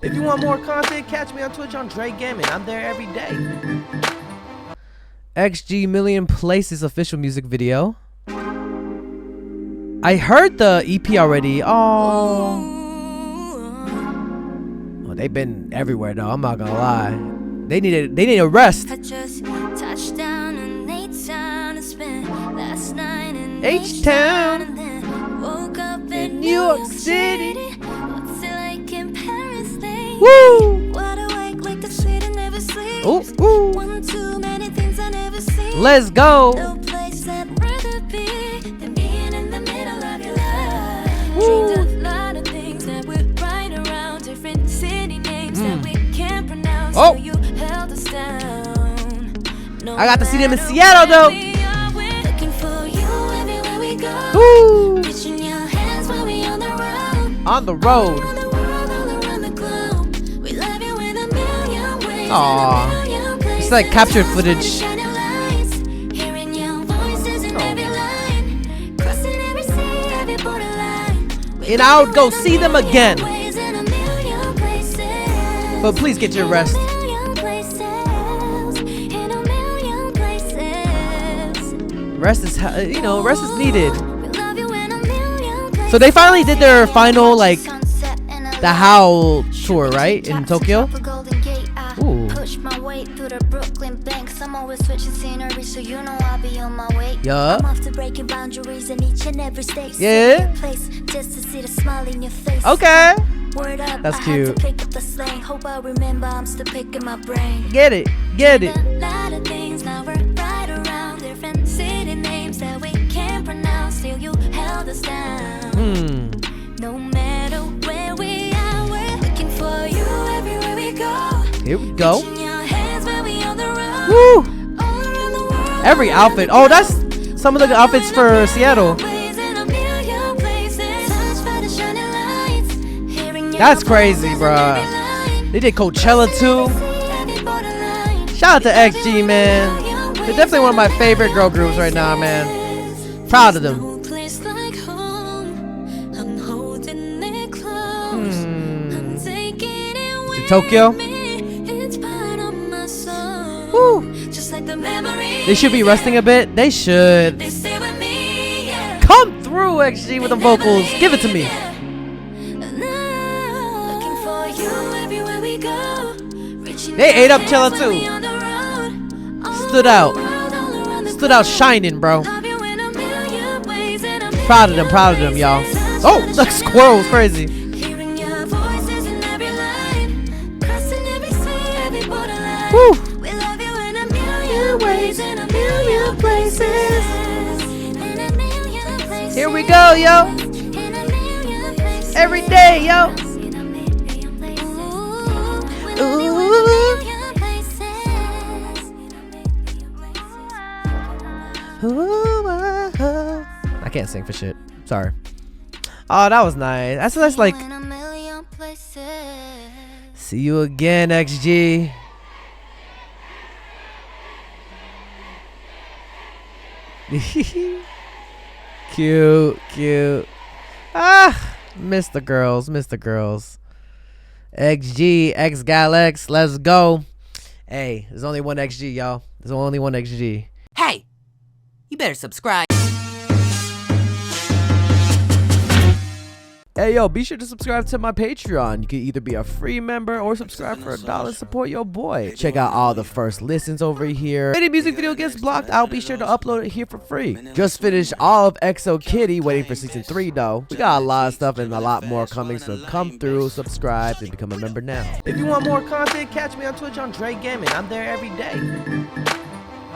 If you want more content, catch me on Twitch on JREAMERS. I'm there every day. XG Million Places official music video. I heard the EP already. Oh, they've been everywhere though. I'm not gonna lie. They need a rest. H-Town and then woke up in New York City. What's it like in Paris? Woo! Wide awake like the city never sleeps. Ooh, ooh. One too many things I never see. Let's go. No place I'd rather be than being in the middle of your life. Dreamed a lot of things that would right around different city names that we can't pronounce. So you held us down. No, I got to see them in Seattle though. Woo. On the road. Aww. It's like captured footage. And I would go see them again. But please get your rest. Rest is, rest is needed. So they finally did their final, like, the Howl tour, right? In Tokyo? Ooh. Yeah. Yeah. Okay. That's cute. Get it. Get it. No matter where we are, we're looking for you everywhere we go. Here we go. Woo! Every outfit. Oh, that's some of the outfits for Seattle. That's crazy, bruh. They did Coachella too. Shout out to XG, man. They're definitely one of my favorite girl groups right now, man. Proud of them. To Tokyo. Woo. They should be resting a bit. They should. Come through, XG, with the vocals. Give it to me. They ate up Chella too. Stood out. Stood out shining, bro. Proud of them, y'all. Oh, the squirrel was crazy. Woo. Here we go, yo. Every day, yo. I can't sing for shit. Sorry. Oh, that was nice. That's like. See you again, XG. Cute. Ah, miss the girls. XG, X Galax, let's go. Hey, there's only one XG, y'all. There's only one XG. Hey, you better subscribe. Hey, yo, be sure to subscribe to my Patreon. You can either be a free member or subscribe for $1. Support your boy. Check out all the first listens over here. If any music video gets blocked, I'll be sure to upload it here for free. Just finished all of XO Kitty, waiting for season 3 though. We got a lot of stuff and a lot more coming, so come through, subscribe, and become a member now. If you want more content, catch me on Twitch on JREAMERS. I'm there every day.